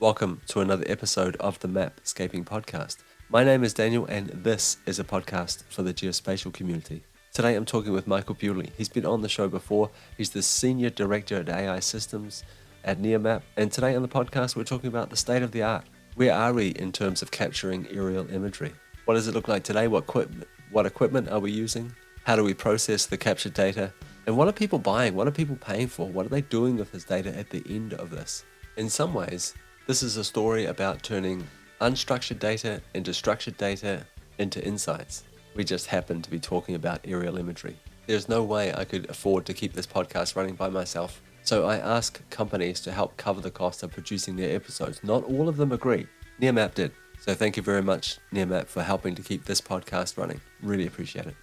Welcome to another episode of the Mapscaping podcast. My name is Daniel and this is a podcast for the geospatial community. Today I'm talking with Michael Bewley. He's been on the show before. He's the Senior Director at AI Systems at Nearmap, and today on the podcast we're talking about the state of the art. Where are we in terms of capturing aerial imagery? What does it look like today? What equipment are we using? How do we process the captured data? And what are people buying? What are people paying for? What are they doing with this data at the end of this? In some ways, this is a story about turning unstructured data into structured data into insights. We just happen to be talking about aerial imagery. There's no way I could afford to keep this podcast running by myself. So I ask companies to help cover the cost of producing their episodes. Not all of them agree. Nearmap did. So thank you very much, Nearmap, for helping to keep this podcast running. Really appreciate it.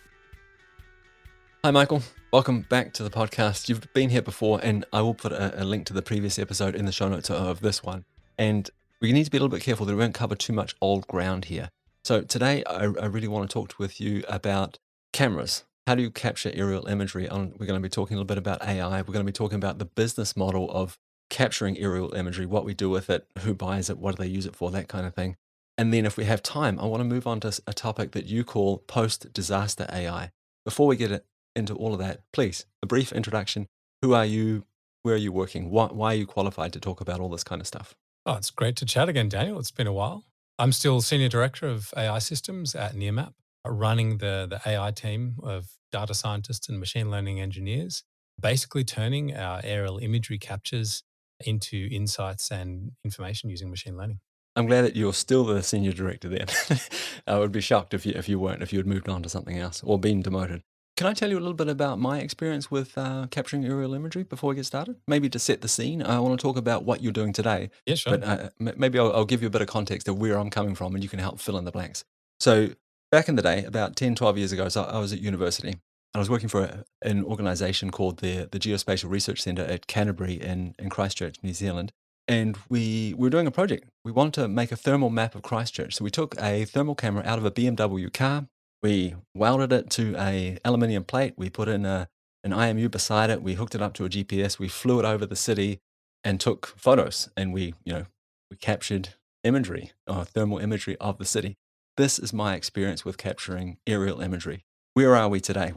Hi, Michael. Welcome back to the podcast. You've been here before, and I will put a link to the previous episode in the show notes of this one. And we need to be a little bit careful that we won't cover too much old ground here. So today, I really want to talk with you about cameras. How do you capture aerial imagery? We're going to be talking a little bit about AI. We're going to be talking about the business model of capturing aerial imagery, what we do with it, who buys it, what do they use it for, that kind of thing. And then if we have time, I want to move on to a topic that you call post-disaster AI. Before we get into all of that, please, a brief introduction. Who are you? Where are you working? Why are you qualified to talk about all this kind of stuff? Oh, it's great to chat again, Daniel. It's been a while. I'm still Senior Director of AI Systems at Nearmap, running the AI team of data scientists and machine learning engineers, basically turning our aerial imagery captures into insights and information using machine learning. I'm glad that you're still the Senior Director then. I would be shocked if you weren't, if you had moved on to something else or been demoted. Can I tell you a little bit about my experience with capturing aerial imagery before we get started? Maybe to set the scene, I want to talk about what you're doing today. Yeah, sure. But maybe I'll give you a bit of context of where I'm coming from and you can help fill in the blanks. So back in the day, about 10, 12 years ago, so I was at university. I was working for an organisation called the Geospatial Research Centre at Canterbury in Christchurch, New Zealand. And we were doing a project. We wanted to make a thermal map of Christchurch. So we took a thermal camera out of a BMW car. We welded it to a aluminium plate. We put in an IMU beside it. We hooked it up to a GPS. We flew it over the city and took photos. And we captured imagery, thermal imagery of the city. This is my experience with capturing aerial imagery. Where are we today?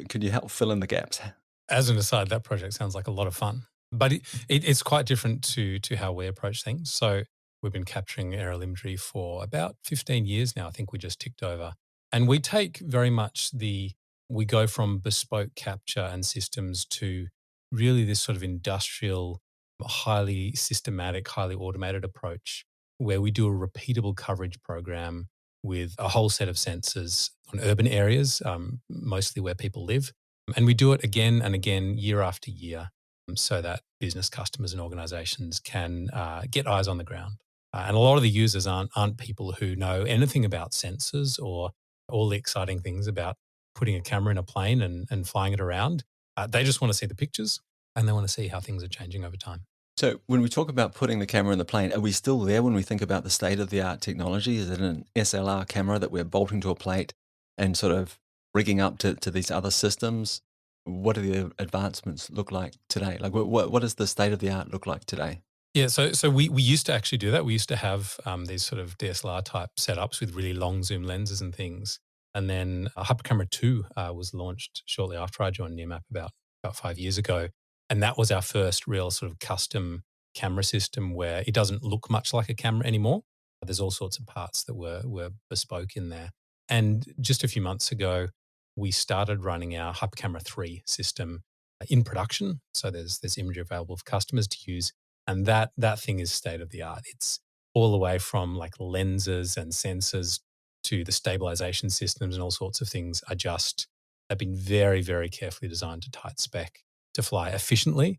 Could you help fill in the gaps? As an aside, that project sounds like a lot of fun, but it's quite different to how we approach things. So we've been capturing aerial imagery for about 15 years now. I think we just ticked over. And we take very much we go from bespoke capture and systems to really this sort of industrial, highly systematic, highly automated approach where we do a repeatable coverage program with a whole set of sensors on urban areas, mostly where people live. And we do it again and again, year after year, so that business customers and organizations can get eyes on the ground. And a lot of the users aren't people who know anything about sensors or all the exciting things about putting a camera in a plane and flying it around. They just want to see the pictures and they want to see how things are changing over time. So when we talk about putting the camera in the plane, are we still there when we think about the state-of-the-art technology? Is it an SLR camera that we're bolting to a plate and sort of rigging up to these other systems? What do the advancements look like today? Like what does the state-of-the-art look like today? Yeah, so we used to actually do that. We used to have these sort of DSLR type setups with really long zoom lenses and things. And then Hypercamera 2 was launched shortly after I joined Nearmap about 5 years ago. And that was our first real sort of custom camera system where it doesn't look much like a camera anymore. There's all sorts of parts that were bespoke in there. And just a few months ago, we started running our Hypercamera 3 system in production. So there's imagery available for customers to use. And that thing is state of the art. It's all the way from like lenses and sensors to the stabilization systems and all sorts of things have been very, very carefully designed to tight spec to fly efficiently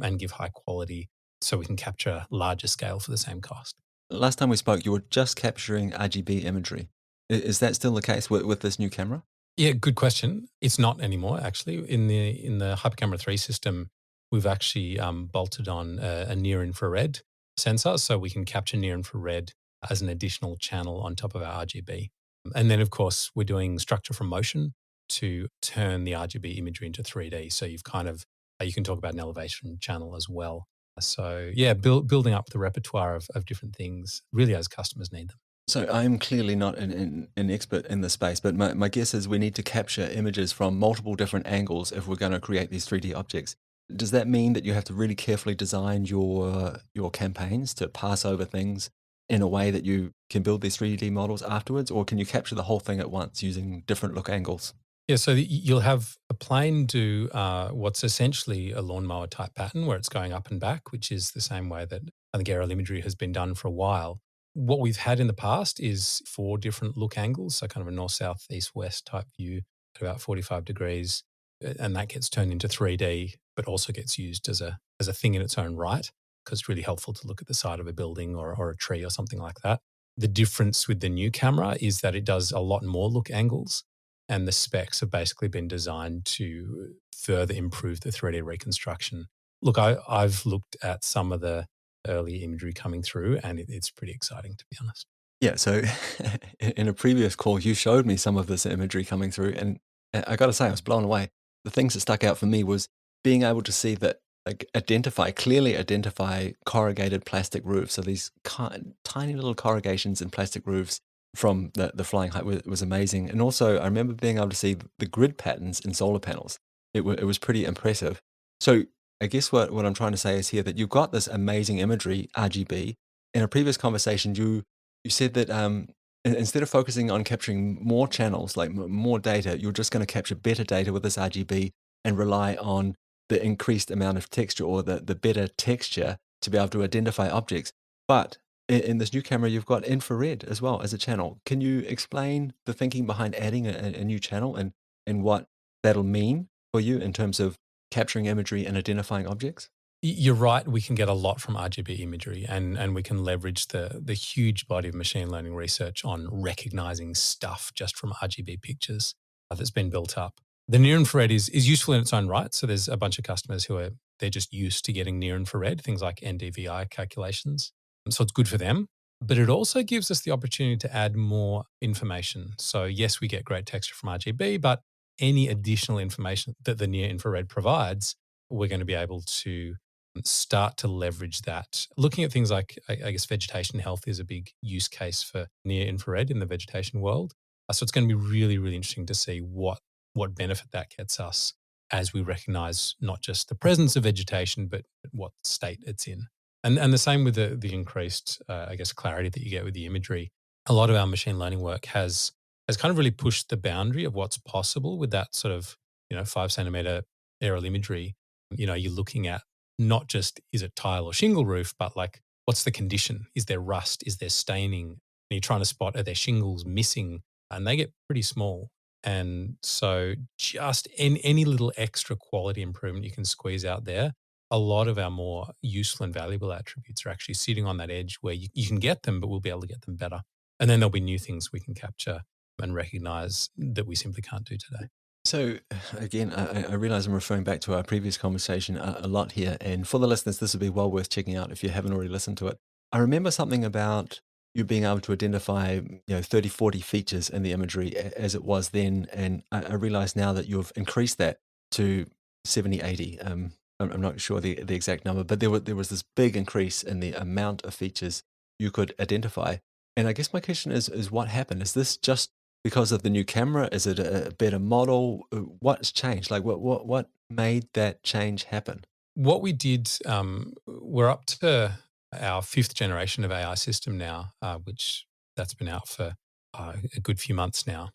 and give high quality so we can capture larger scale for the same cost. Last time we spoke, you were just capturing RGB imagery. Is that still the case with this new camera? Yeah, good question. It's not anymore, actually. In the Hypercamera 3 system, we've actually bolted on a near-infrared sensor, so we can capture near-infrared as an additional channel on top of our RGB. And then, of course, we're doing structure from motion to turn the RGB imagery into 3D. So you can talk about an elevation channel as well. So yeah, building up the repertoire of different things really as customers need them. So I'm clearly not an expert in the space, but my guess is we need to capture images from multiple different angles if we're going to create these 3D objects. Does that mean that you have to really carefully design your campaigns to pass over things in a way that you can build these 3D models afterwards, or can you capture the whole thing at once using different look angles? Yeah, so you'll have a plane do what's essentially a lawnmower type pattern where it's going up and back, which is the same way that I think aerial imagery has been done for a while. What we've had in the past is four different look angles, so kind of a north, south, east, west type view at about 45 degrees, and that gets turned into 3D, but also gets used as a thing in its own right because it's really helpful to look at the side of a building or a tree or something like that. The difference with the new camera is that it does a lot more look angles and the specs have basically been designed to further improve the 3D reconstruction. Look, I've looked at some of the early imagery coming through, and it's pretty exciting, to be honest. Yeah, so in a previous call, you showed me some of this imagery coming through, and I got to say, I was blown away. The things that stuck out for me was being able to see that, like, clearly identify corrugated plastic roofs. So these tiny little corrugations in plastic roofs from the flying height was amazing. And also, I remember being able to see the grid patterns in solar panels. It was pretty impressive. So I guess what I'm trying to say is here that you've got this amazing imagery, RGB. In a previous conversation, you said that instead of focusing on capturing more channels, like more data, you're just going to capture better data with this RGB and rely on the increased amount of texture or the better texture to be able to identify objects. But in this new camera, you've got infrared as well as a channel. Can you explain the thinking behind adding a new channel and what that'll mean for you in terms of capturing imagery and identifying objects? You're right. We can get a lot from RGB imagery, and we can leverage the huge body of machine learning research on recognizing stuff just from RGB pictures that's been built up. The near infrared is useful in its own right. So there's a bunch of customers who are they're just used to getting near infrared, things like NDVI calculations. So it's good for them. But it also gives us the opportunity to add more information. So yes, we get great texture from RGB, but any additional information that the near infrared provides, we're going to be able to start to leverage that. Looking at things like, I guess, vegetation health is a big use case for near infrared in the vegetation world. So it's going to be really, really interesting to see what benefit that gets us as we recognize not just the presence of vegetation, but what state it's in. And the same with the increased, I guess, clarity that you get with the imagery. A lot of our machine learning work has kind of really pushed the boundary of what's possible with that sort of 5 centimeter aerial imagery. You're looking at not just is it tile or shingle roof, but like what's the condition? Is there rust? Is there staining? And you're trying to spot are there shingles missing? And they get pretty small. And so just any little extra quality improvement you can squeeze out there, a lot of our more useful and valuable attributes are actually sitting on that edge where you can get them, but we'll be able to get them better. And then there'll be new things we can capture and recognize that we simply can't do today. So again, I realize I'm referring back to our previous conversation a lot here, and for the listeners, this would be well worth checking out if you haven't already listened to it. I remember something about you being able to identify, 30, 40 features in the imagery as it was then, and I realize now that you've increased that to 70, 80. I'm not sure the exact number, but there was this big increase in the amount of features you could identify. And I guess my question is what happened? Is this just because of the new camera? Is it a better model? What's changed? Like what made that change happen? What we did, we're up to our fifth generation of AI system now, which that's been out for a good few months now.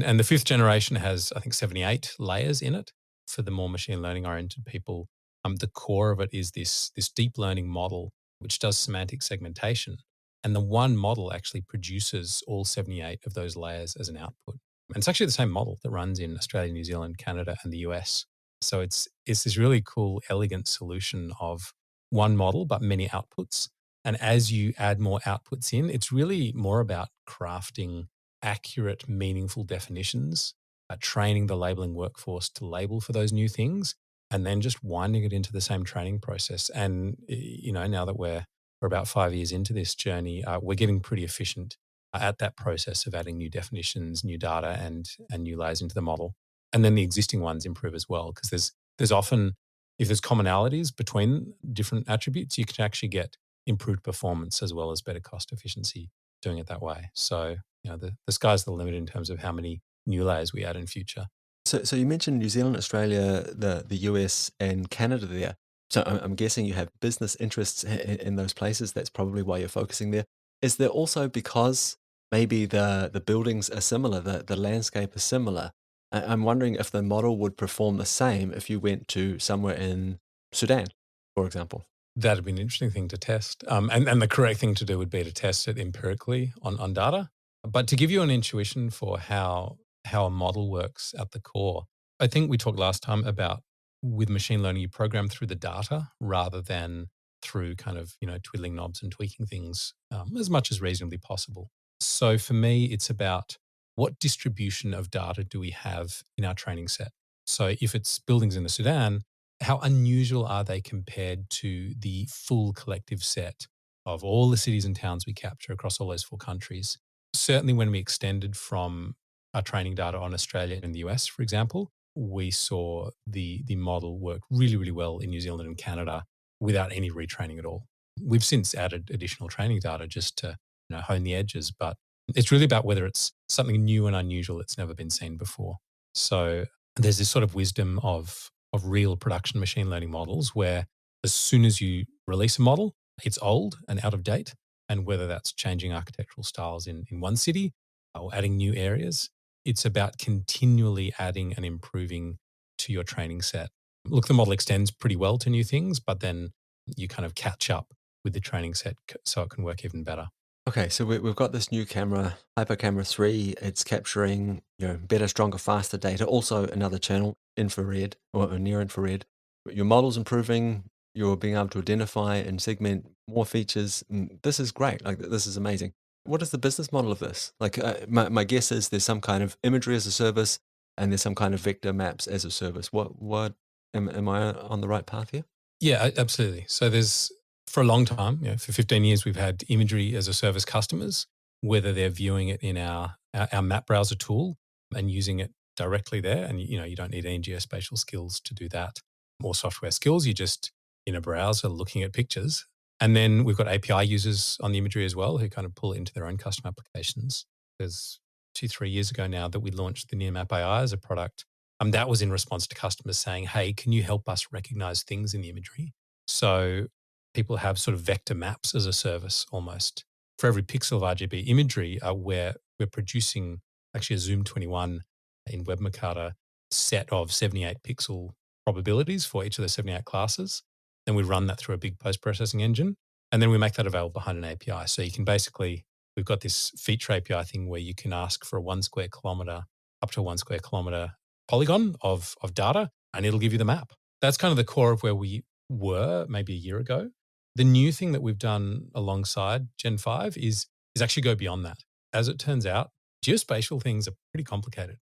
And the fifth generation has, I think, 78 layers in it for the more machine learning oriented people. The core of it is this deep learning model, which does semantic segmentation. And the one model actually produces all 78 of those layers as an output. And it's actually the same model that runs in Australia, New Zealand, Canada, and the US. So it's this really cool, elegant solution of one model, but many outputs. And as you add more outputs in, it's really more about crafting accurate, meaningful definitions, training the labeling workforce to label for those new things, and then just winding it into the same training process. And now that we're about 5 years into this journey, we're getting pretty efficient at that process of adding new definitions, new data, and new layers into the model. And then the existing ones improve as well because there's often if there's commonalities between different attributes, you can actually get improved performance as well as better cost efficiency doing it that way. So, the sky's the limit in terms of how many new layers we add in future. So you mentioned New Zealand, Australia, the US, and Canada there. So I'm guessing you have business interests in those places. That's probably why you're focusing there. Is there also because maybe the buildings are similar, the landscape is similar? I'm wondering if the model would perform the same if you went to somewhere in Sudan, for example. That'd be an interesting thing to test. And the correct thing to do would be to test it empirically on data. But to give you an intuition for how a model works at the core, I think we talked last time about with machine learning, you program through the data rather than through kind of, twiddling knobs and tweaking things as much as reasonably possible. So for me, it's about what distribution of data do we have in our training set? So if it's buildings in the Sudan, how unusual are they compared to the full collective set of all the cities and towns we capture across all those four countries? Certainly, when we extended from our training data on Australia and the US, for example, we saw the model work really, really well in New Zealand and Canada without any retraining at all. We've since added additional training data just to hone the edges, but it's really about whether it's something new and unusual that's never been seen before. So there's this sort of wisdom of real production machine learning models where as soon as you release a model, it's old and out of date. And whether that's changing architectural styles in one city or adding new areas, it's about continually adding and improving to your training set. Look, the model extends pretty well to new things, but then you kind of catch up with the training set so it can work even better. Okay, so we've got this new camera, Hyper Camera 3. It's capturing, better, stronger, faster data. Also, another channel, infrared or near infrared. Your model's improving. You're being able to identify and segment more features. This is great. Like this is amazing. What is the business model of this? Like my guess is there's some kind of imagery as a service, and there's some kind of vector maps as a service. What am I on the right path here? Yeah, absolutely. So there's for a long time, for 15 years, we've had imagery as a service customers, whether they're viewing it in our map browser tool and using it directly there. And, you don't need any geospatial skills to do that or software skills. You just in a browser looking at pictures. And then we've got API users on the imagery as well who kind of pull it into their own custom applications. There's 2-3 years ago now that we launched the Nearmap AI as a product. That was in response to customers saying, hey, can you help us recognize things in the imagery? So people have sort of vector maps as a service almost. For every pixel of RGB imagery, we're producing actually a Zoom 21 in WebMarkata set of 78 pixel probabilities for each of the 78 classes. Then we run that through a big post-processing engine, and then we make that available behind an API. So you can basically, we've got this feature API thing where you can ask for a 1 square kilometer, up to a 1 square kilometer polygon of data, and it'll give you the map. That's kind of the core of where we were maybe a year ago. The new thing that we've done alongside Gen 5 is actually go beyond that. As it turns out, geospatial things are pretty complicated.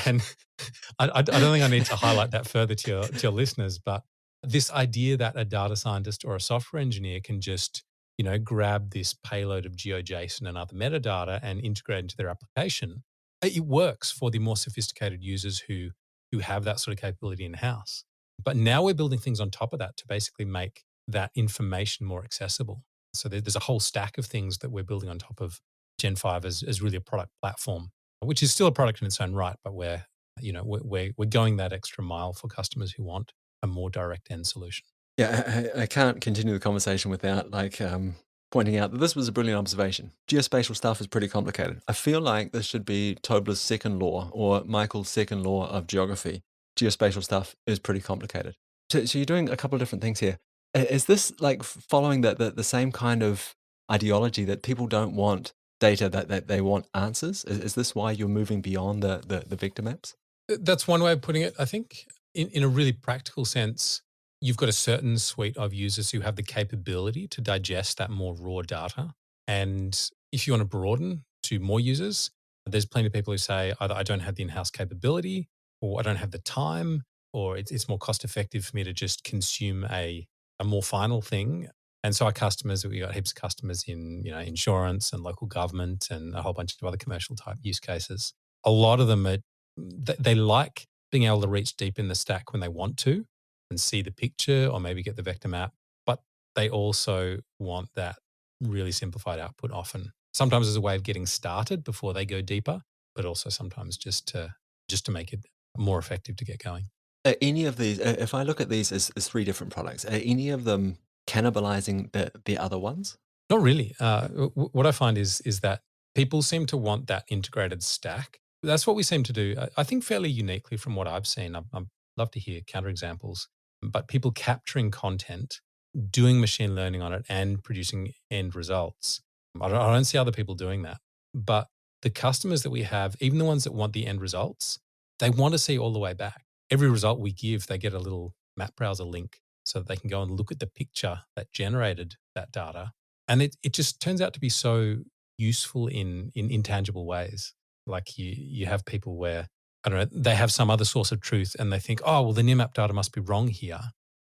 And I don't think I need to highlight that further to your listeners, but this idea that a data scientist or a software engineer can just, grab this payload of GeoJSON and other metadata and integrate into their application, it works for the more sophisticated users who have that sort of capability in-house. But now we're building things on top of that to basically make that information more accessible. So there's a whole stack of things that we're building on top of Gen 5 as really a product platform, which is still a product in its own right, but we're going that extra mile for customers who want a more direct end solution. Yeah, I can't continue the conversation without pointing out that this was a brilliant observation. Geospatial stuff is pretty complicated. I feel like this should be Tobler's second law or Michael's second law of geography. Geospatial stuff is pretty complicated. So you're doing a couple of different things here. Is this like following the same kind of ideology that people don't want data, that they want answers? Is this why you're moving beyond the vector maps? That's one way of putting it, I think. In a really practical sense, you've got a certain suite of users who have the capability to digest that more raw data. And if you want to broaden to more users, there's plenty of people who say, either I don't have the in-house capability, or I don't have the time, or it's more cost effective for me to just consume a more final thing. And so our customers, we got heaps of customers in insurance and local government and a whole bunch of other commercial type use cases. A lot of them they like being able to reach deep in the stack when they want to, and see the picture or maybe get the vector map, but they also want that really simplified output often. Sometimes as a way of getting started before they go deeper, but also sometimes just to make it more effective to get going. Are any of these, if I look at these as three different products, are any of them cannibalizing the other ones? Not really. What I find is that people seem to want that integrated stack. That's what we seem to do. I think fairly uniquely from what I've seen. I'd love to hear counterexamples, but people capturing content, doing machine learning on it, and producing end results. I don't see other people doing that. But the customers that we have, even the ones that want the end results, they want to see all the way back. Every result we give, they get a little map browser link so that they can go and look at the picture that generated that data, and it just turns out to be so useful in intangible ways. Like you have people where, I don't know, they have some other source of truth and they think, oh, well, the Nearmap data must be wrong here.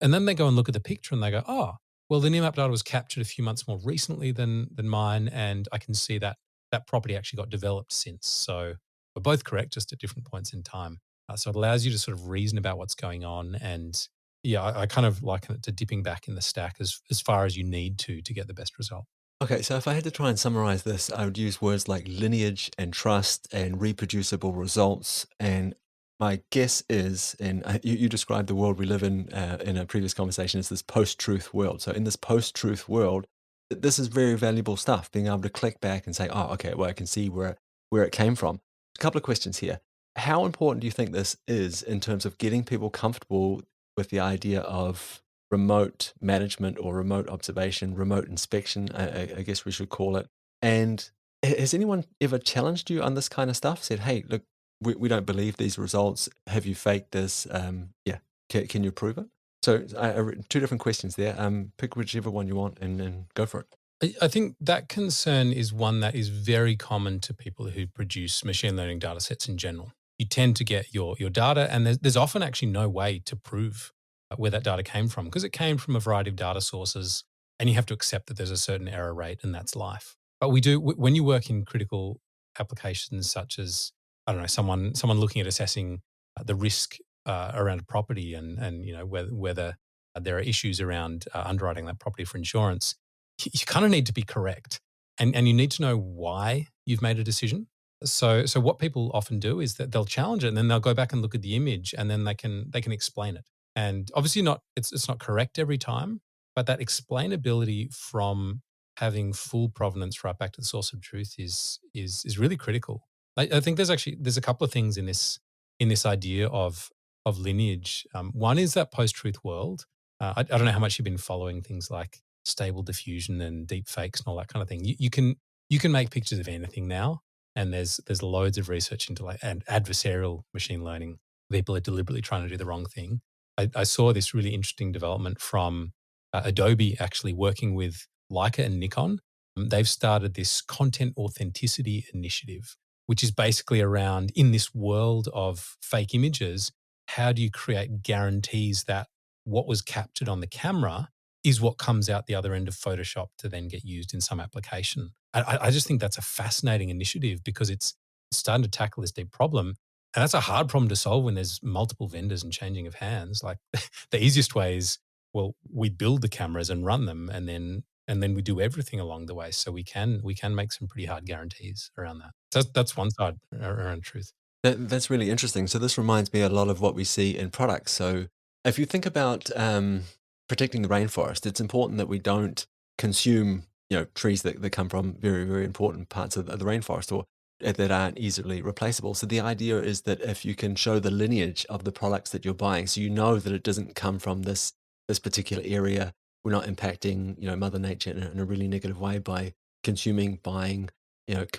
And then they go and look at the picture and they go, oh, well, the Nearmap data was captured a few months more recently than mine, and I can see that that property actually got developed since. So we're both correct, just at different points in time. So it allows you to sort of reason about what's going on. And yeah, I kind of liken it to dipping back in the stack as far as you need to get the best result. Okay, so if I had to try and summarize this, I would use words like lineage and trust and reproducible results. And my guess is, and you described the world we live in a previous conversation as this post-truth world. So in this post-truth world, this is very valuable stuff. Being able to click back and say, "Oh, okay, well, I can see where it came from." A couple of questions here. How important do you think this is in terms of getting people comfortable with the idea of remote management or remote observation, remote inspection, I guess we should call it. And has anyone ever challenged you on this kind of stuff? Said, hey, look, we don't believe these results. Have you faked this? Yeah, can you prove it? So two different questions there. Pick whichever one you want and go for it. I think that concern is one that is very common to people who produce machine learning data sets in general. You tend to get your data, and there's often actually no way to prove where that data came from because it came from a variety of data sources, and you have to accept that there's a certain error rate, and that's life. But we do when you work in critical applications such as, I don't know, someone looking at assessing the risk around a property, and you know whether there are issues around underwriting that property for insurance. You kind of need to be correct, and you need to know why you've made a decision. So what people often do is that they'll challenge it, and then they'll go back and look at the image, and then they can explain it. And obviously not it's not correct every time, but that explainability from having full provenance right back to the source of truth is really critical. I think there's a couple of things in this idea of lineage. One is that post-truth world. I don't know how much you've been following things like stable diffusion and deep fakes and all that kind of thing. You can make pictures of anything now, and there's loads of research into like and adversarial machine learning. People are deliberately trying to do the wrong thing. I saw this really interesting development from Adobe actually working with Leica and Nikon. They've started this content authenticity initiative, which is basically around in this world of fake images, how do you create guarantees that what was captured on the camera is what comes out the other end of Photoshop to then get used in some application. I just think that's a fascinating initiative because it's starting to tackle this deep problem. And that's a hard problem to solve when there's multiple vendors and changing of hands. Like the easiest way is, well, we build the cameras and run them, and then we do everything along the way. So we can make some pretty hard guarantees around that. So that's one side around truth. That's really interesting. So this reminds me a lot of what we see in products. So if you think about protecting the rainforest, it's important that we don't consume, trees that come from very, very important parts of the rainforest or that aren't easily replaceable. So the idea is that if you can show the lineage of the products that you're buying, so you know that it doesn't come from this particular area, we're not impacting, Mother Nature in a really negative way by consuming, buying,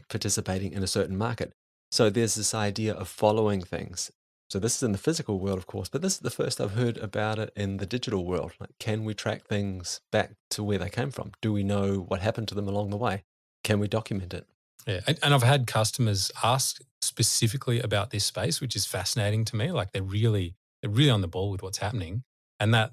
participating in a certain market. So there's this idea of following things. So this is in the physical world, of course, but this is the first I've heard about it in the digital world. Like, can we track things back to where they came from? Do we know what happened to them along the way? Can we document it? Yeah, and I've had customers ask specifically about this space, which is fascinating to me. Like they're really on the ball with what's happening, and that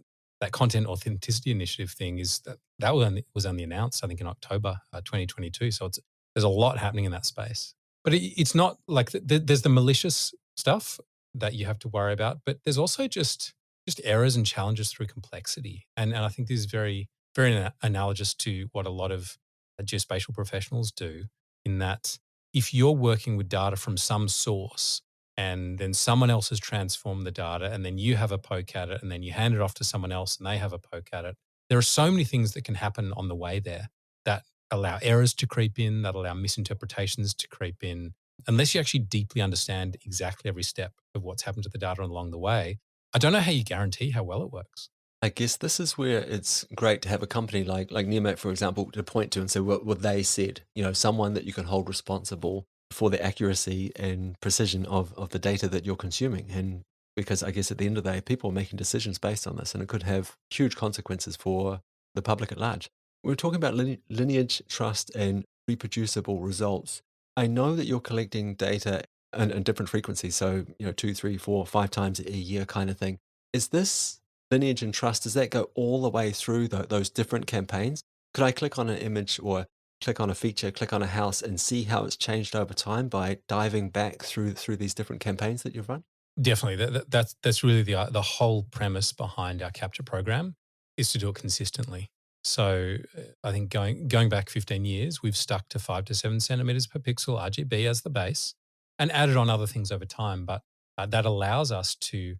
content authenticity initiative thing is that was only announced, I think, in October 2022. So there's a lot happening in that space, but it's not like there's the malicious stuff that you have to worry about, but there's also just just errors and challenges through complexity. And I think this is very, very analogous to what a lot of geospatial professionals do, in that if you're working with data from some source and then someone else has transformed the data and then you have a poke at it and then you hand it off to someone else and they have a poke at it, there are so many things that can happen on the way there that allow errors to creep in, that allow misinterpretations to creep in. Unless you actually deeply understand exactly every step of what's happened to the data along the way, I don't know how you guarantee how well it works. I guess this is where it's great to have a company like Nearmap, for example, to point to and say what they said. Someone that you can hold responsible for the accuracy and precision of the data that you're consuming. And because I guess at the end of the day, people are making decisions based on this, and it could have huge consequences for the public at large. We're talking about lineage, trust, and reproducible results. I know that you're collecting data in different frequencies, so two, three, four, five times a year kind of thing. Is this lineage and trust, does that go all the way through those different campaigns? Could I click on an image or click on a feature, click on a house and see how it's changed over time by diving back through these different campaigns that you've run? Definitely, that's really the whole premise behind our capture program, is to do it consistently. So I think going back 15 years, we've stuck to 5 to 7 centimeters per pixel RGB as the base, and added on other things over time. But that allows us to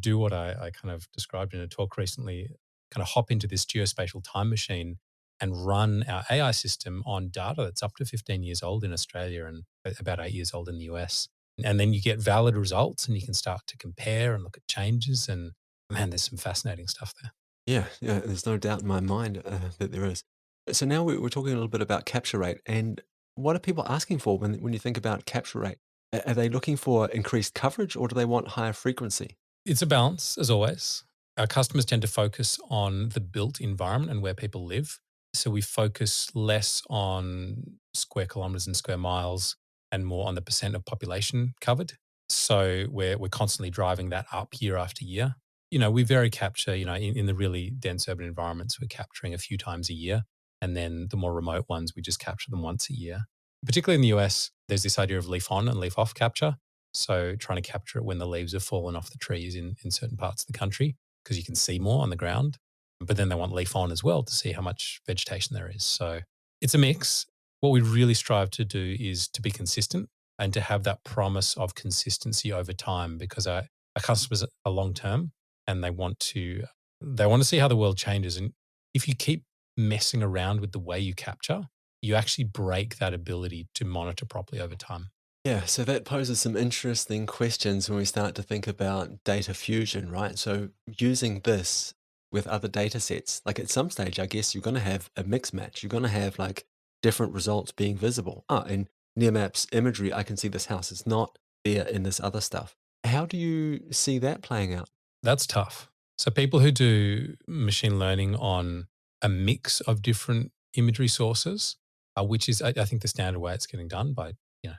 do what I kind of described in a talk recently, kind of hop into this geospatial time machine and run our AI system on data that's up to 15 years old in Australia and about 8 years old in the US. And then you get valid results and you can start to compare and look at changes. And man, there's some fascinating stuff there. Yeah, yeah, there's no doubt in my mind that there is. So now we're talking a little bit about capture rate, and what are people asking for when you think about capture rate? Are they looking for increased coverage or do they want higher frequency? It's a balance, as always. Our customers tend to focus on the built environment and where people live. So we focus less on square kilometers and square miles and more on the percent of population covered. So we're constantly driving that up year after year. We vary capture, in the really dense urban environments, we're capturing a few times a year. And then the more remote ones, we just capture them once a year. Particularly in the US, there's this idea of leaf on and leaf off capture. So trying to capture it when the leaves have fallen off the trees in certain parts of the country, because you can see more on the ground. But then they want leaf on as well to see how much vegetation there is. So it's a mix. What we really strive to do is to be consistent and to have that promise of consistency over time, because our customers are long term and they want to see how the world changes. And if you keep messing around with the way you capture, you actually break that ability to monitor properly over time. Yeah, so that poses some interesting questions when we start to think about data fusion, right? So using this with other data sets, like at some stage, I guess you're going to have a mix match. You're going to have like different results being visible. In Nearmap's imagery, I can see this house is not there in this other stuff. How do you see that playing out? That's tough. So people who do machine learning on a mix of different imagery sources, which is I think the standard way it's getting done by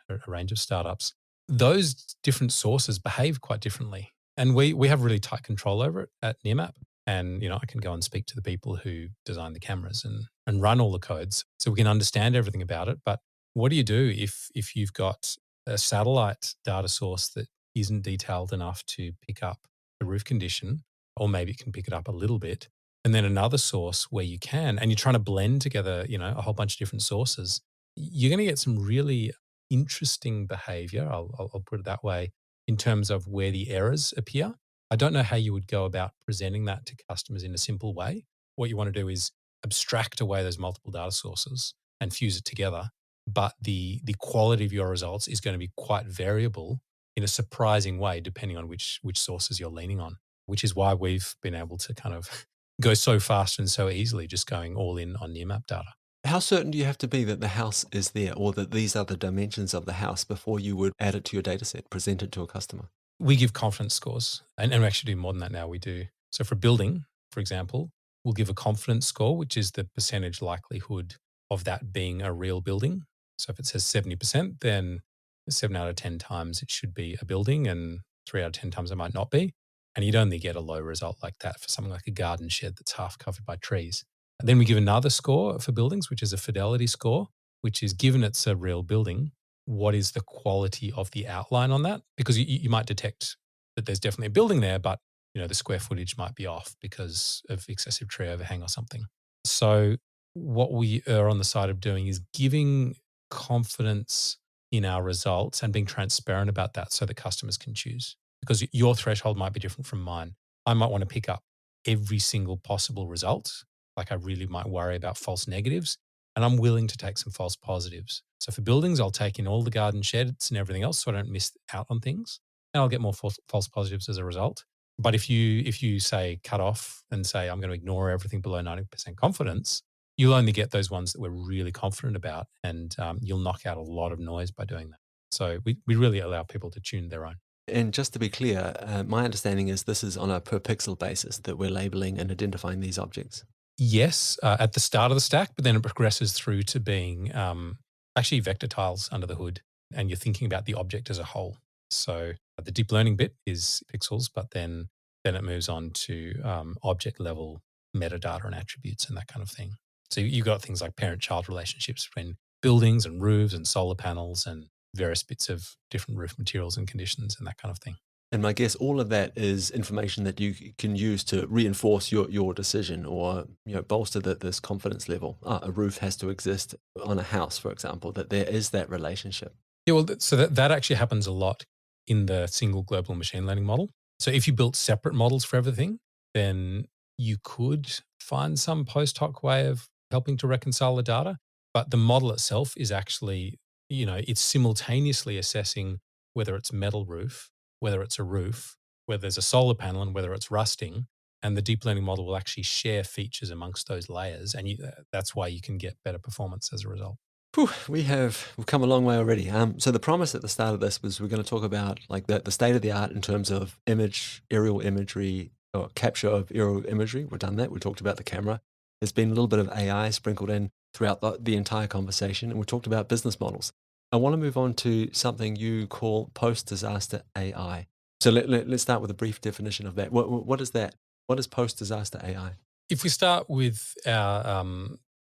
a range of startups, those different sources behave quite differently, and we have really tight control over it at Nearmap. And I can go and speak to the people who design the cameras and run all the codes, so we can understand everything about it. But what do you do if you've got a satellite data source that isn't detailed enough to pick up the roof condition, or maybe it can pick it up a little bit, and then another source where you can, and you're trying to blend together, a whole bunch of different sources, you're going to get some really interesting behavior. I'll put it that way, in terms of where the errors appear. I don't know how you would go about presenting that to customers in a simple way. What you want to do is abstract away those multiple data sources and fuse it together. But the quality of your results is going to be quite variable in a surprising way, depending on which sources you're leaning on, which is why we've been able to kind of go so fast and so easily, just going all in on Nearmap data. How certain do you have to be that the house is there or that these are the dimensions of the house before you would add it to your data set, present it to a customer? We give confidence scores, and we actually do more than that now. We do. So for building, for example, we'll give a confidence score, which is the percentage likelihood of that being a real building. So if it says 70%, then 7 out of 10 times it should be a building, and 3 out of 10 times it might not be. And you'd only get a low result like that for something like a garden shed that's half covered by trees. And then we give another score for buildings, which is a fidelity score, which is, given it's a real building, what is the quality of the outline on that? Because you might detect that there's definitely a building there, but the square footage might be off because of excessive tree overhang or something. So what we are on the side of doing is giving confidence in our results and being transparent about that so that customers can choose. Because your threshold might be different from mine. I might want to pick up every single possible result. Like I really might worry about false negatives, and I'm willing to take some false positives. So for buildings, I'll take in all the garden sheds and everything else so I don't miss out on things. And I'll get more false positives as a result. But if you say cut off and say I'm going to ignore everything below 90% confidence, you'll only get those ones that we're really confident about, and you'll knock out a lot of noise by doing that. So we really allow people to tune their own. And just to be clear, my understanding is this is on a per pixel basis that we're labeling and identifying these objects. Yes, at the start of the stack, but then it progresses through to being actually vector tiles under the hood, and you're thinking about the object as a whole. So the deep learning bit is pixels, but then it moves on to object level metadata and attributes and that kind of thing. So you've got things like parent-child relationships between buildings and roofs and solar panels and various bits of different roof materials and conditions and that kind of thing. And I guess all of that is information that you can use to reinforce your decision or bolster this confidence level. A roof has to exist on a house, for example, that there is that relationship. Yeah, well, so that actually happens a lot in the single global machine learning model. So if you built separate models for everything, then you could find some post hoc way of helping to reconcile the data. But the model itself is actually, it's simultaneously assessing whether it's metal roof, whether it's a roof, whether there's a solar panel, and whether it's rusting. And the deep learning model will actually share features amongst those layers. And that's why you can get better performance as a result. Whew, we've come a long way already. So the promise at the start of this was we're going to talk about like the state of the art in terms of aerial imagery, or capture of aerial imagery. We've done that. We talked about the camera. There's been a little bit of AI sprinkled in throughout the entire conversation, and we talked about business models. I want to move on to something you call post-disaster AI. So let's start with a brief definition of that. What is that? What is post-disaster AI? If we start with our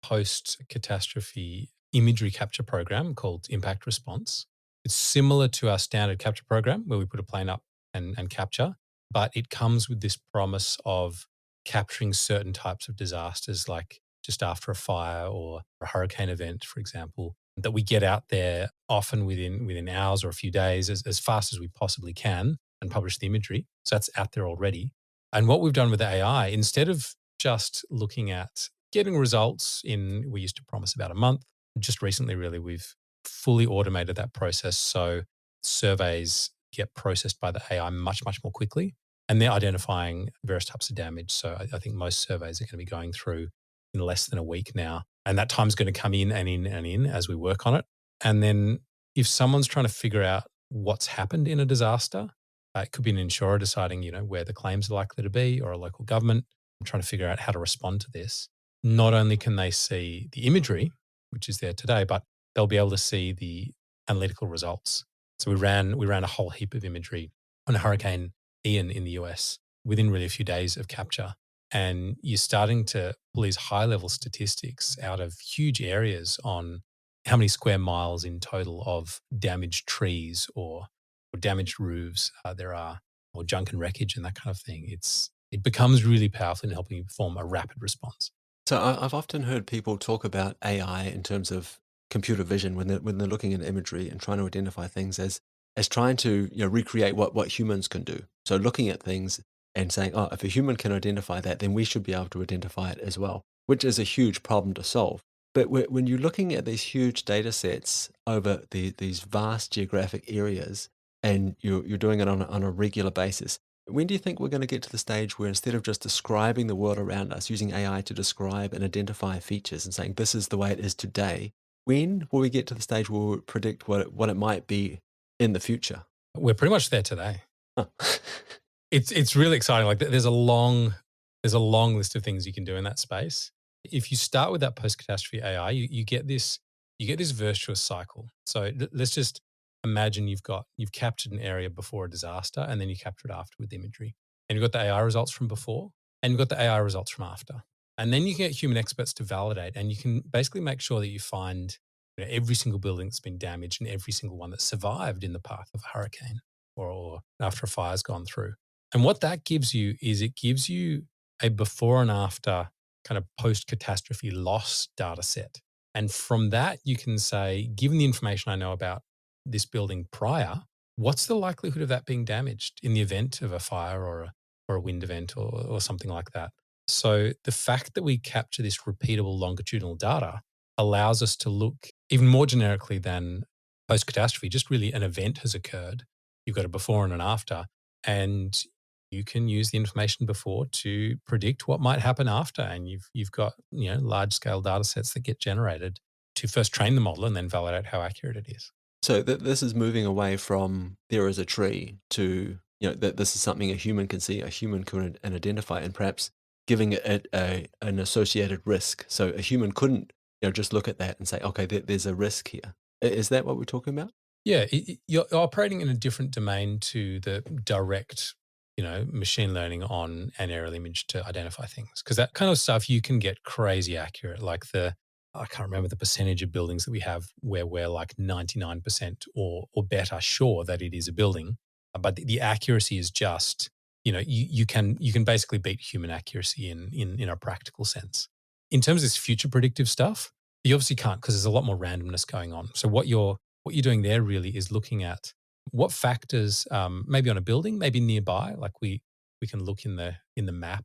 post catastrophe imagery capture program called Impact Response, it's similar to our standard capture program where we put a plane up and capture, but it comes with this promise of capturing certain types of disasters, like just after a fire or a hurricane event, for example, that we get out there often within hours or a few days as fast as we possibly can and publish the imagery. So that's out there already. And what we've done with the AI, instead of just looking at getting results we used to promise about a month, just recently, really, we've fully automated that process. So surveys get processed by the AI much, much more quickly. And they're identifying various types of damage. So I think most surveys are going to be going through in less than a week now. And that time's going to come in and in and in as we work on it. And then if someone's trying to figure out what's happened in a disaster, it could be an insurer deciding, where the claims are likely to be, or a local government trying to figure out how to respond to this. Not only can they see the imagery, which is there today, but they'll be able to see the analytical results. So we ran a whole heap of imagery on Hurricane Ian in the US within really a few days of capture. And you're starting to pull these high-level statistics out of huge areas on how many square miles in total of damaged trees or damaged roofs there are, or junk and wreckage and that kind of thing. It becomes really powerful in helping you perform a rapid response. So I've often heard people talk about AI in terms of computer vision when they're looking at imagery and trying to identify things as trying to recreate what humans can do. So looking at things and saying, oh, if a human can identify that, then we should be able to identify it as well, which is a huge problem to solve. But when you're looking at these huge data sets over these vast geographic areas, and you're doing it on a regular basis, when do you think we're going to get to the stage where instead of just describing the world around us, using AI to describe and identify features and saying this is the way it is today, when will we get to the stage where we predict what it might be in the future? We're pretty much there today. Huh. It's really exciting. Like there's a long list of things you can do in that space. If you start with that post catastrophe AI, you get this virtuous cycle. So let's just imagine you've captured an area before a disaster, and then you capture it after with imagery, and you've got the AI results from before, and you've got the AI results from after, and then you can get human experts to validate, and you can basically make sure that you find every single building that's been damaged and every single one that survived in the path of a hurricane or after a fire's gone through. And what that gives you is it gives you a before and after kind of post catastrophe loss data set. And from that, you can say, given the information I know about this building prior, what's the likelihood of that being damaged in the event of a fire or a wind event or something like that? So the fact that we capture this repeatable longitudinal data allows us to look even more generically than post catastrophe, just really an event has occurred. You've got a before and an after, and you can use the information before to predict what might happen after. And you've got large scale data sets that get generated to first train the model and then validate how accurate it is. So this is moving away from there is a tree to that this is something a human can see, a human can identify, and perhaps giving it an associated risk. So a human couldn't just look at that and say, okay, there's a risk here. Is that what we're talking about? Yeah, you're operating in a different domain to the direct, machine learning on an aerial image to identify things. Because that kind of stuff you can get crazy accurate. Like I can't remember the percentage of buildings that we have where we're like 99% or better sure that it is a building, but the accuracy is just, you can basically beat human accuracy in a practical sense. In terms of this future predictive stuff, you obviously can't because there's a lot more randomness going on. So what you're doing there really is looking at what factors, maybe on a building, maybe nearby, like we can look in the map,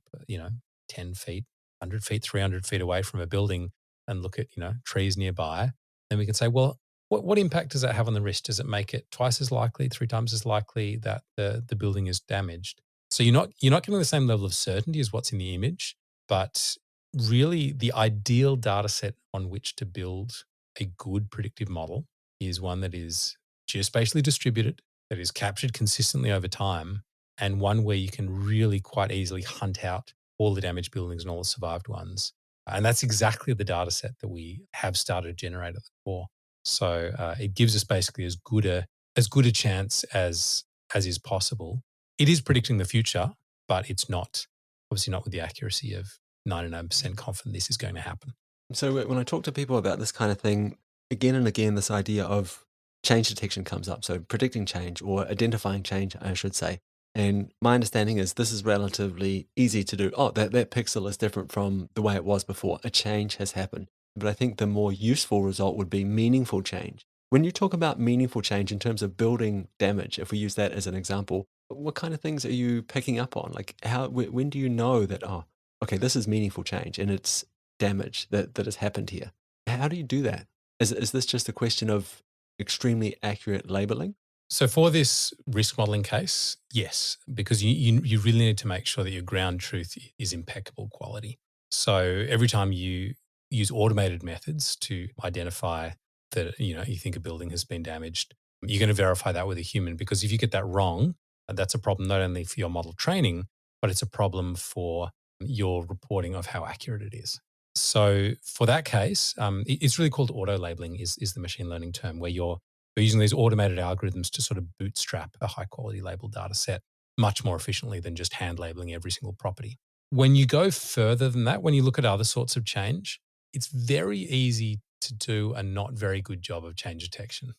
10 feet, 100 feet, 300 feet away from a building and look at, trees nearby. And we can say, well, what impact does that have on the risk? Does it make it twice as likely, three times as likely that the building is damaged? So you're not getting the same level of certainty as what's in the image, but really the ideal data set on which to build a good predictive model is one that is geospatially distributed, that is captured consistently over time, and one where you can really quite easily hunt out all the damaged buildings and all the survived ones. And that's exactly the data set that we have started to generate at the core. So it gives us basically as good a chance as is possible. It is predicting the future, but it's not obviously not with the accuracy of 99% confident this is going to happen. So when I talk to people about this kind of thing, again and again, this idea of change detection comes up. So predicting change or identifying change, I should say. And my understanding is this is relatively easy to do. Oh, that pixel is different from the way it was before. A change has happened. But I think the more useful result would be meaningful change. When you talk about meaningful change in terms of building damage, if we use that as an example, what kind of things are you picking up on? Like when do you know that, oh, okay, this is meaningful change and it's damage that has happened here? How do you do that? Is this just a question of extremely accurate labeling? So for this risk modeling case, yes, because you really need to make sure that your ground truth is impeccable quality. So every time you use automated methods to identify that you think a building has been damaged, you're going to verify that with a human because if you get that wrong, that's a problem not only for your model training, but it's a problem for your reporting of how accurate it is. So for that case, it's really called auto labeling is the machine learning term where we're using these automated algorithms to sort of bootstrap a high quality labeled data set much more efficiently than just hand labeling every single property. When you go further than that, when you look at other sorts of change, it's very easy to do a not very good job of change detection.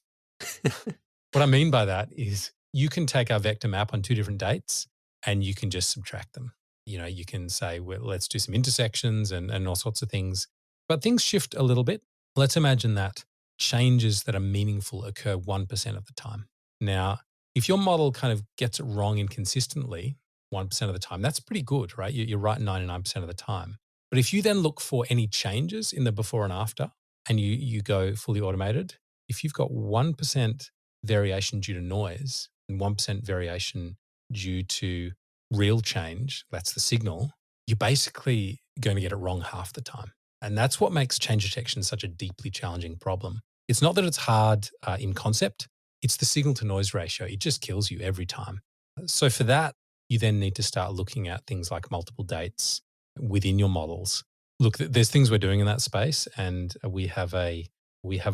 What I mean by that is you can take our vector map on two different dates and you can just subtract them. You can say, well, let's do some intersections and all sorts of things. But things shift a little bit. Let's imagine that changes that are meaningful occur 1% of the time. Now, if your model kind of gets it wrong inconsistently 1% of the time, that's pretty good, right? You're right 99% of the time. But if you then look for any changes in the before and after and you go fully automated, if you've got 1% variation due to noise and 1% variation due to real change, that's the signal, you're basically going to get it wrong half the time. And that's what makes change detection such a deeply challenging problem. It's not that it's hard in concept, it's the signal to noise ratio. It just kills you every time. So for that, you then need to start looking at things like multiple dates within your models. Look, there's things we're doing in that space, and we have a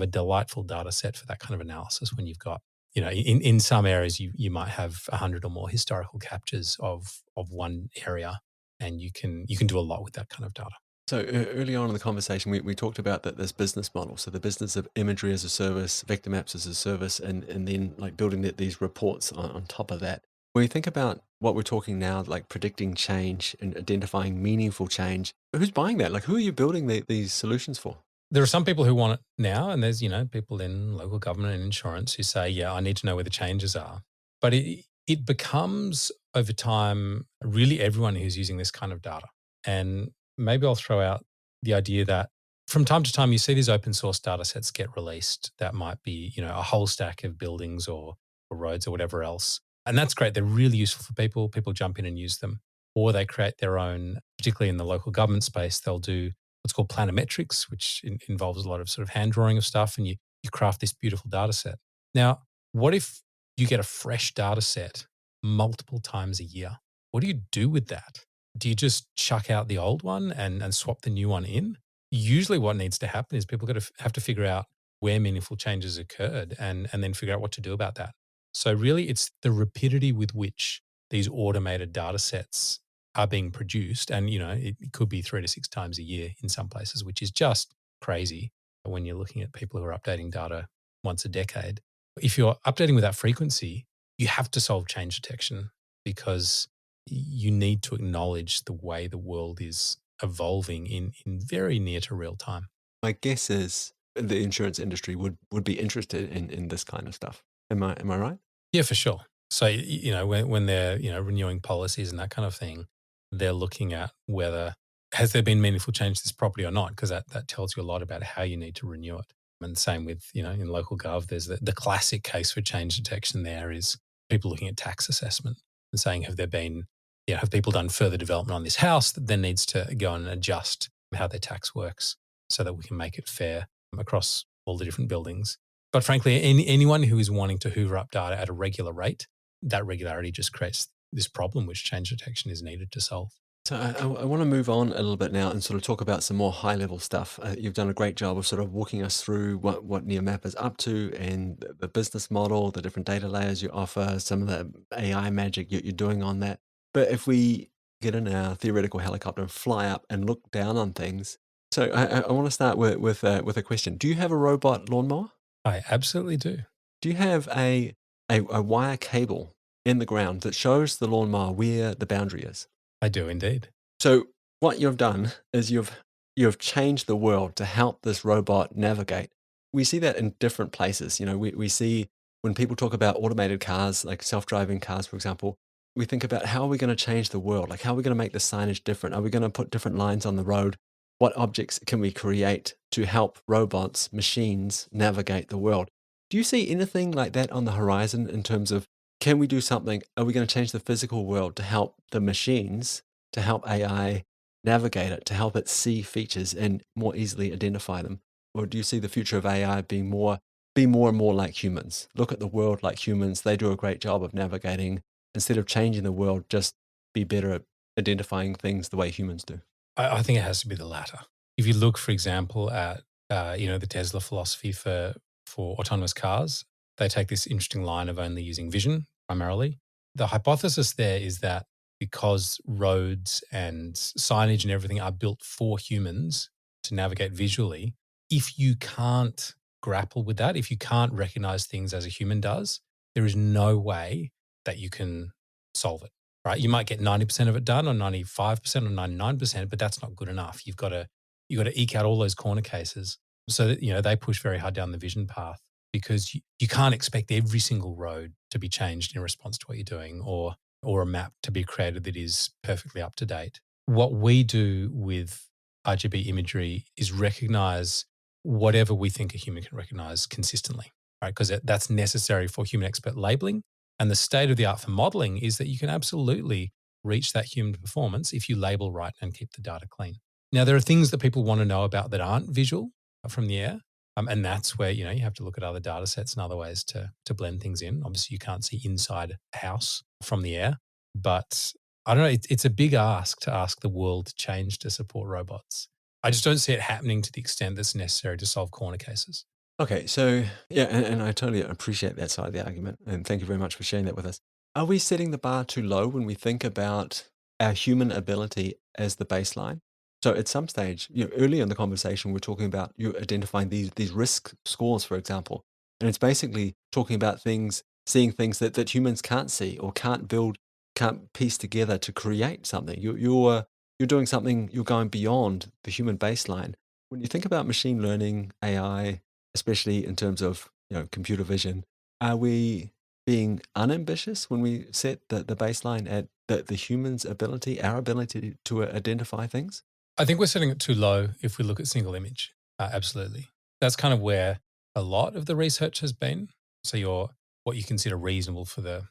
delightful data set for that kind of analysis when you've got, in some areas you might have 100 or more historical captures of one area, and you can do a lot with that kind of data. So early on in the conversation, we talked about this business model. So the business of imagery as a service, vector maps as a service, and then like building these reports on top of that. When you think about what we're talking now, like predicting change and identifying meaningful change, who's buying that? Like, who are you building these solutions for? There are some people who want it now, and there's, people in local government and insurance who say, yeah, I need to know where the changes are. But it becomes over time really everyone who's using this kind of data. And maybe I'll throw out the idea that from time to time you see these open source data sets get released that might be, a whole stack of buildings or roads or whatever else. And that's great. They're really useful for people. People jump in and use them. Or they create their own, particularly in the local government space, they'll do what's called planometrics, which involves a lot of sort of hand drawing of stuff, and you craft this beautiful data set. Now, what if you get a fresh data set multiple times a year? What do you do with that? Do you just chuck out the old one and swap the new one in? Usually what needs to happen is people have to figure out where meaningful changes occurred and then figure out what to do about that. So really it's the rapidity with which these automated data sets are being produced. And, it could be 3 to 6 times a year in some places, which is just crazy when you're looking at people who are updating data once a decade. If you're updating with that frequency, you have to solve change detection because you need to acknowledge the way the world is evolving in very near to real time. My guess is the insurance industry would be interested in this kind of stuff. Am I right? Yeah, for sure. So, when they're, renewing policies and that kind of thing, they're looking at whether has there been meaningful change to this property or not, because that tells you a lot about how you need to renew it. And same with, in local gov, there's the classic case for change detection there is people looking at tax assessment and saying, have people done further development on this house that then needs to go and adjust how their tax works so that we can make it fair across all the different buildings. But frankly, anyone who is wanting to hoover up data at a regular rate, that regularity just creates this problem which change detection is needed to solve. So I want to move on a little bit now and sort of talk about some more high level stuff. You've done a great job of sort of walking us through what Nearmap is up to and the business model, the different data layers you offer, some of the AI magic you're doing on that. But if we get in our theoretical helicopter and fly up and look down on things, so I want to start with a question. Do you have a robot lawnmower? I absolutely do. Do you have a wire cable in the ground that shows the lawnmower where the boundary is? I do indeed. So what you've done is you've changed the world to help this robot navigate. We see that in different places. We see when people talk about automated cars, like self-driving cars, for example, we think about how are we going to change the world? Like how are we going to make the signage different? Are we going to put different lines on the road? What objects can we create to help robots, machines navigate the world? Do you see anything like that on the horizon in terms of can we do something? Are we going to change the physical world to help the machines, to help AI navigate it, to help it see features and more easily identify them? Or do you see the future of AI be more and more like humans? Look at the world like humans. They do a great job of navigating. Instead of changing the world, just be better at identifying things the way humans do. I think it has to be the latter. If you look, for example, at the Tesla philosophy for autonomous cars, they take this interesting line of only using vision primarily. The hypothesis there is that because roads and signage and everything are built for humans to navigate visually, if you can't grapple with that, if you can't recognize things as a human does, there is no way that you can solve it. Right? You might get 90% of it done or 95% or 99%, but that's not good enough. You've got to eke out all those corner cases. So that, they push very hard down the vision path because you can't expect every single road to be changed in response to what you're doing or a map to be created that is perfectly up to date. What we do with RGB imagery is recognize whatever we think a human can recognize consistently, right? Because that's necessary for human expert labeling. And the state of the art for modeling is that you can absolutely reach that human performance if you label right and keep the data clean. Now, there are things that people want to know about that aren't visual from the air. And that's where, you have to look at other data sets and other ways to blend things in. Obviously, you can't see inside a house from the air, but I don't know, it's a big ask to ask the world to change to support robots. I just don't see it happening to the extent that's necessary to solve corner cases. Okay, so yeah, and I totally appreciate that side of the argument, and thank you very much for sharing that with us. Are we setting the bar too low when we think about our human ability as the baseline? So at some stage, early in the conversation, we're talking about you identifying these risk scores, for example, and it's basically talking about things seeing things that humans can't see or can't build, can't piece together to create something. You're doing something, you're going beyond the human baseline. When you think about machine learning, AI, especially in terms of computer vision, are we being unambitious when we set the baseline at the human's ability, our ability to identify things? I think we're setting it too low if we look at single image. Absolutely. That's kind of where a lot of the research has been. So what you consider reasonable for the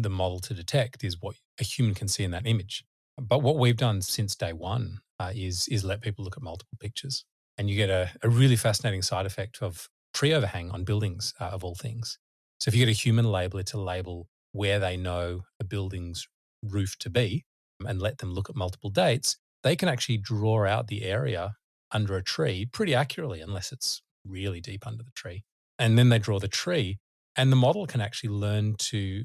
model to detect is what a human can see in that image. But what we've done since day one is let people look at multiple pictures, and you get a really fascinating side effect of tree overhang on buildings of all things. So if you get a human labeler to label where they know a building's roof to be and let them look at multiple dates, they can actually draw out the area under a tree pretty accurately, unless it's really deep under the tree. And then they draw the tree, and the model can actually learn to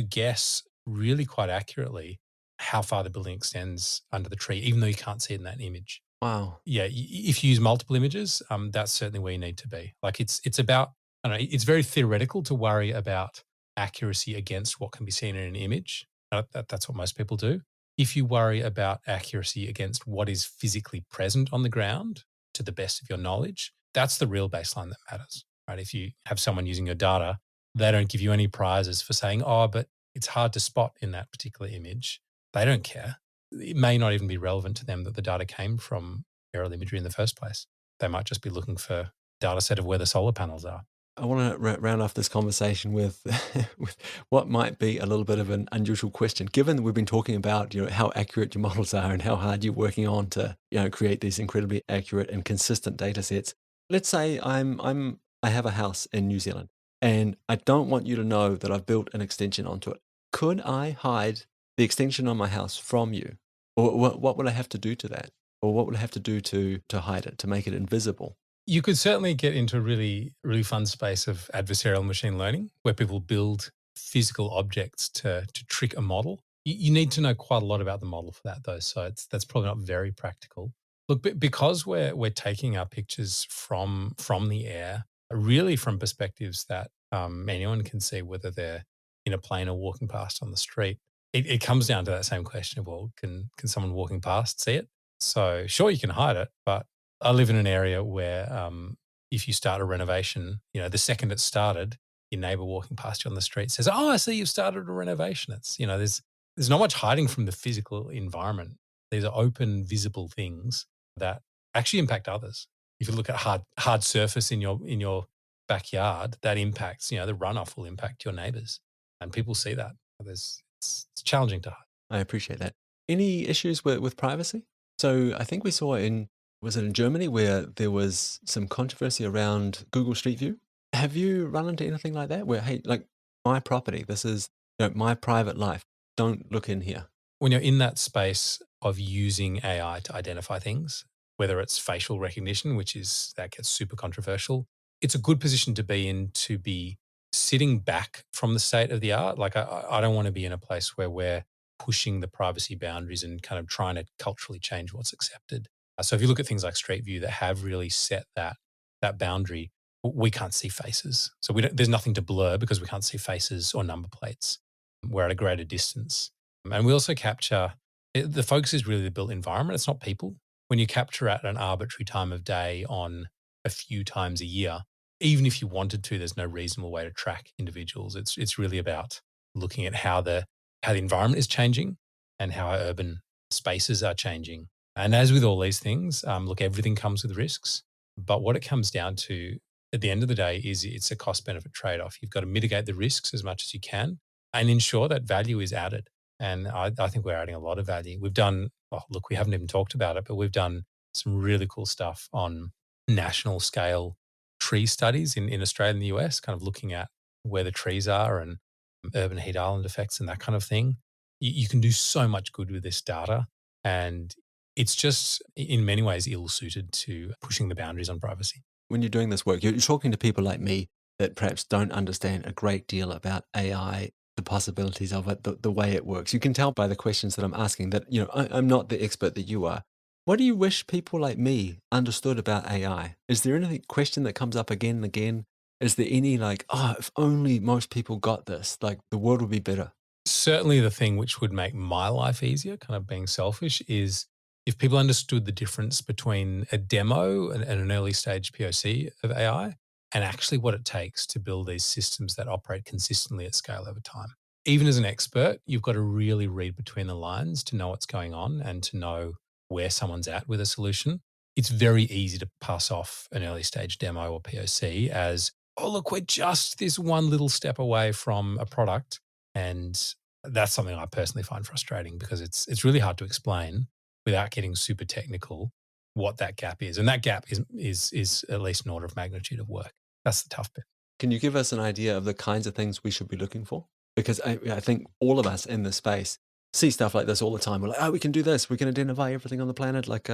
guess really quite accurately how far the building extends under the tree, even though you can't see it in that image. Wow. Yeah, if you use multiple images, that's certainly where you need to be. Like it's about, I don't know, it's very theoretical to worry about accuracy against what can be seen in an image. That's what most people do. If you worry about accuracy against what is physically present on the ground to the best of your knowledge, that's the real baseline that matters, right? If you have someone using your data, they don't give you any prizes for saying, oh, but it's hard to spot in that particular image. They don't care. It may not even be relevant to them that the data came from aerial imagery in the first place. They might just be looking for data set of where the solar panels are. I want to round off this conversation with with what might be a little bit of an unusual question. Given that we've been talking about how accurate your models are and how hard you're working on to create these incredibly accurate and consistent data sets. Let's say I have a house in New Zealand and I don't want you to know that I've built an extension onto it. Could I hide the extension on my house from you, or what would I have to do to that, or what would I have to do to hide it, to make it invisible? You could certainly get into a really, really fun space of adversarial machine learning where people build physical objects to trick a model. You need to know quite a lot about the model for that, though. So that's probably not very practical. Look, because we're taking our pictures from the air, really from perspectives that anyone can see, whether they're in a plane or walking past on the street. It comes down to that same question of, well, can someone walking past see it? So sure, you can hide it, but I live in an area where if you start a renovation, the second it's started, your neighbor walking past you on the street says, "Oh, I see you've started a renovation." It's there's not much hiding from the physical environment. These are open, visible things that actually impact others. If you look at hard surface in your backyard, that impacts. The runoff will impact your neighbors, and people see that. It's challenging to hide. I appreciate that. Any issues with privacy? So I think we saw was it in Germany where there was some controversy around Google Street View? Have you run into anything like that where, hey, like my property, this is my private life. Don't look in here. When you're in that space of using AI to identify things, whether it's facial recognition, that gets super controversial, it's a good position to be in, to be sitting back from the state of the art. Like I don't want to be in a place where we're pushing the privacy boundaries and kind of trying to culturally change what's accepted. So if you look at things like Street View that have really set that boundary, we can't see faces. So there's nothing to blur because we can't see faces or number plates. We're at a greater distance. And we also capture, the focus is really the built environment. It's not people. When you capture at an arbitrary time of day on a few times a year, even if you wanted to, there's no reasonable way to track individuals. It's really about looking at how the environment is changing and how our urban spaces are changing. And as with all these things, look, everything comes with risks. But what it comes down to at the end of the day is it's a cost benefit trade off. You've got to mitigate the risks as much as you can and ensure that value is added. And I think we're adding a lot of value. We've done, look, we haven't even talked about it, but we've done some really cool stuff on national scale tree studies in Australia and the US, kind of looking at where the trees are and urban heat island effects and that kind of thing. You can do so much good with this data. And it's just in many ways ill suited to pushing the boundaries on privacy. When you're doing this work, you're talking to people like me that perhaps don't understand a great deal about AI, the possibilities of it, the way it works. You can tell by the questions that I'm asking that, I'm not the expert that you are. What do you wish people like me understood about AI? Is there any question that comes up again and again Is there any like, oh, if only most people got this, like the world would be better? Certainly the thing which would make my life easier, kind of being selfish, is if people understood the difference between a demo and an early stage POC of AI and actually what it takes to build these systems that operate consistently at scale over time. Even as an expert, you've got to really read between the lines to know what's going on and to know where someone's at with a solution. It's very easy to pass off an early stage demo or POC as, oh, look, we're just this one little step away from a product. And that's something I personally find frustrating because it's really hard to explain without getting super technical what that gap is. And that gap is at least an order of magnitude of work. That's the tough bit. Can you give us an idea of the kinds of things we should be looking for? Because I think all of us in this space see stuff like this all the time. We're like, oh, we can do this. We can identify everything on the planet. Like,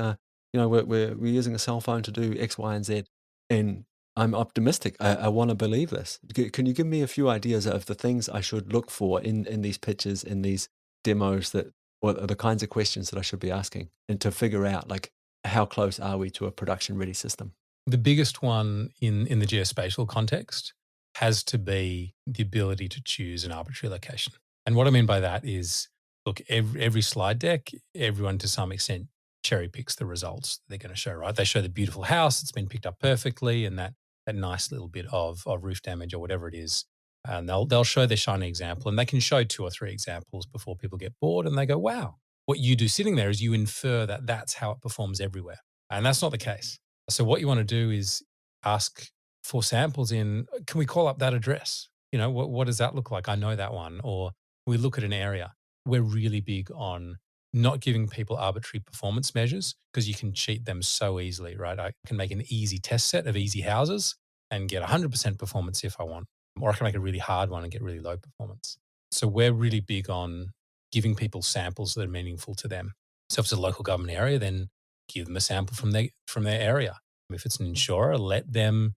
we're using a cell phone to do X, Y, and Z. And I'm optimistic. I want to believe this. Can you give me a few ideas of the things I should look for in these pitches, in these demos that, or the kinds of questions that I should be asking and to figure out like how close are we to a production ready system? The biggest one in the geospatial context has to be the ability to choose an arbitrary location. And what I mean by that is, look, every slide deck, everyone to some extent cherry picks the results they're going to show, right? They show the beautiful house that's been picked up perfectly and that nice little bit of roof damage or whatever it is. And they'll show their shiny example and they can show 2 or 3 examples before people get bored and they go, wow. What you do sitting there is you infer that that's how it performs everywhere. And that's not the case. So what you want to do is ask for samples in, can we call up that address? What does that look like? I know that one. Or we look at an area. We're really big on not giving people arbitrary performance measures because you can cheat them so easily, right? I can make an easy test set of easy houses and get 100% performance if I want, or I can make a really hard one and get really low performance. So we're really big on giving people samples that are meaningful to them. So if it's a local government area, then give them a sample from their area. If it's an insurer, let them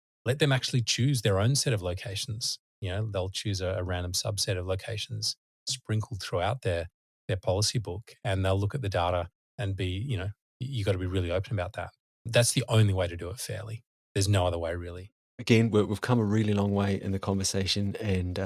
actually choose their own set of locations. They'll choose a random subset of locations sprinkled throughout their policy book, and they'll look at the data and you got to be really open about that. That's the only way to do it fairly. There's no other way really. Again, we've come a really long way in the conversation, and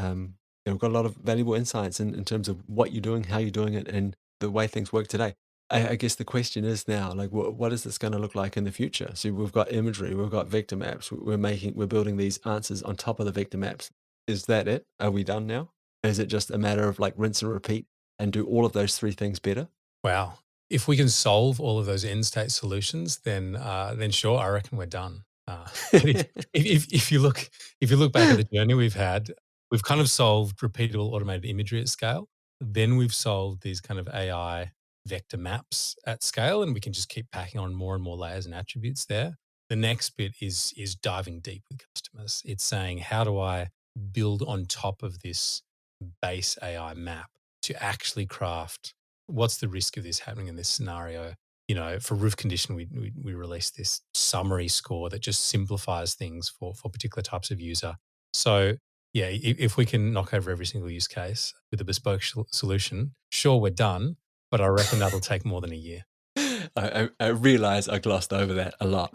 we've got a lot of valuable insights in terms of what you're doing, how you're doing it, and the way things work today. I guess the question is now, like, what is this going to look like in the future? So we've got imagery, we've got vector maps, we're building these answers on top of the vector maps. Is that it? Are we done now? Is it just a matter of like rinse and repeat and do all of those three things better? Wow. If we can solve all of those end state solutions, then sure, I reckon we're done. But if you look back at the journey we've had, we've kind of solved repeatable automated imagery at scale. Then we've solved these kind of AI vector maps at scale, and we can just keep packing on more and more layers and attributes there. The next bit is diving deep with customers. It's saying, how do I build on top of this base AI map to actually craft what's the risk of this happening in this scenario? For roof condition, we released this summary score that just simplifies things for particular types of user. So yeah, if we can knock over every single use case with a bespoke solution, sure, we're done. But I reckon that'll take more than a year. I realize I glossed over that a lot,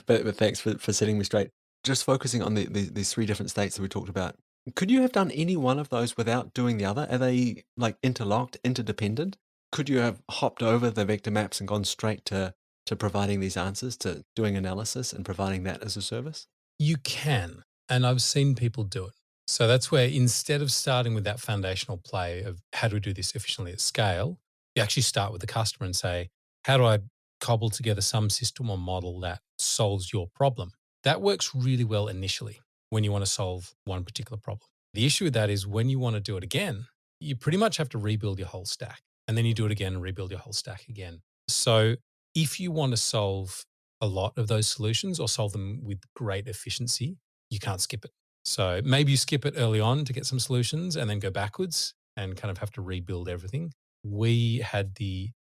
but thanks for setting me straight. Just focusing on these three different states that we talked about. Could you have done any one of those without doing the other? Are they like interlocked, interdependent? Could you have hopped over the vector maps and gone straight to providing these answers, to doing analysis and providing that as a service? You can, and I've seen people do it. So that's where instead of starting with that foundational play of how do we do this efficiently at scale, you actually start with the customer and say, how do I cobble together some system or model that solves your problem? That works really well initially when you want to solve one particular problem. The issue with that is when you want to do it again, you pretty much have to rebuild your whole stack. And then you do it again and rebuild your whole stack again. So if you want to solve a lot of those solutions or solve them with great efficiency, you can't skip it. So maybe you skip it early on to get some solutions and then go backwards and kind of have to rebuild everything. We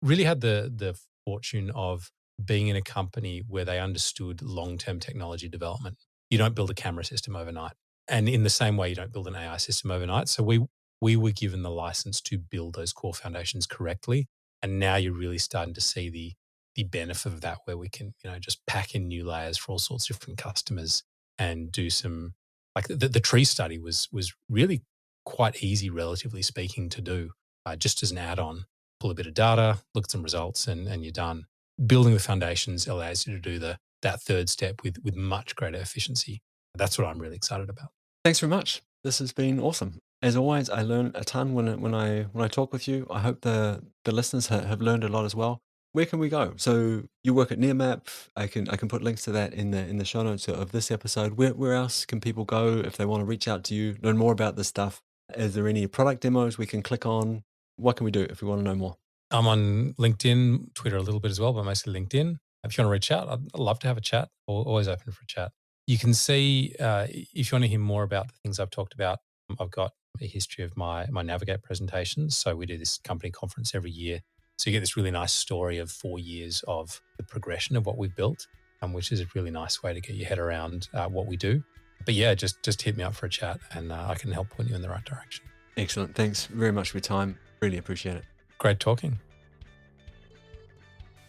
really had the fortune of being in a company where they understood long-term technology development. You don't build a camera system overnight. And in the same way, you don't build an AI system overnight. So we were given the license to build those core foundations correctly. And now you're really starting to see the benefit of that, where we can, just pack in new layers for all sorts of different customers and do some Like the tree study was really quite easy, relatively speaking, to do, just as an add-on. Pull a bit of data, look at some results, and you're done. Building the foundations allows you to do that third step with much greater efficiency. That's what I'm really excited about. Thanks very much. This has been awesome. As always, I learn a ton when I talk with you. I hope the listeners have learned a lot as well. Where can we go? So you work at Nearmap. I can put links to that in the show notes of this episode. Where else can people go if they want to reach out to you, learn more about this stuff? Is there any product demos we can click on? What can we do if we want to know more? I'm on LinkedIn, Twitter a little bit as well, but mostly LinkedIn. If you want to reach out, I'd love to have a chat. Always open for a chat. You can see, if you want to hear more about the things I've talked about, I've got a history of my Navigate presentations. So we do this company conference every year. So you get this really nice story of 4 years of the progression of what we've built, which is a really nice way to get your head around what we do. But yeah, just hit me up for a chat and I can help point you in the right direction. Excellent. Thanks very much for your time. Really appreciate it. Great talking.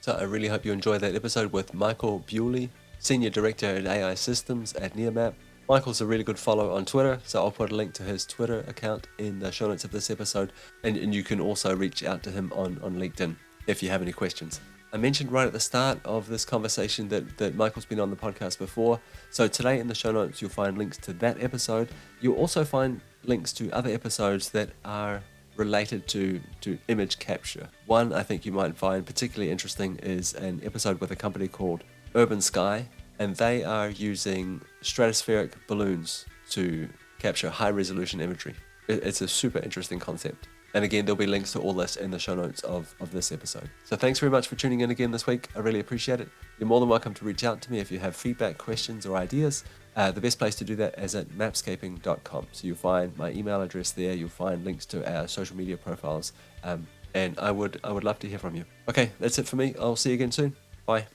So I really hope you enjoyed that episode with Michael Bewley, Senior Director at AI Systems at Nearmap. Michael's a really good follow on Twitter, so I'll put a link to his Twitter account in the show notes of this episode, and you can also reach out to him on LinkedIn if you have any questions. I mentioned right at the start of this conversation that Michael's been on the podcast before, so today in the show notes you'll find links to that episode. You'll also find links to other episodes that are related to image capture. One I think you might find particularly interesting is an episode with a company called Urban Sky, and they are using stratospheric balloons to capture high-resolution imagery. It's a super interesting concept. And again, there'll be links to all this in the show notes of this episode. So thanks very much for tuning in again this week. I really appreciate it. You're more than welcome to reach out to me if you have feedback, questions, or ideas. The best place to do that is at mapscaping.com. So you'll find my email address there. You'll find links to our social media profiles. And I would love to hear from you. Okay, that's it for me. I'll see you again soon. Bye.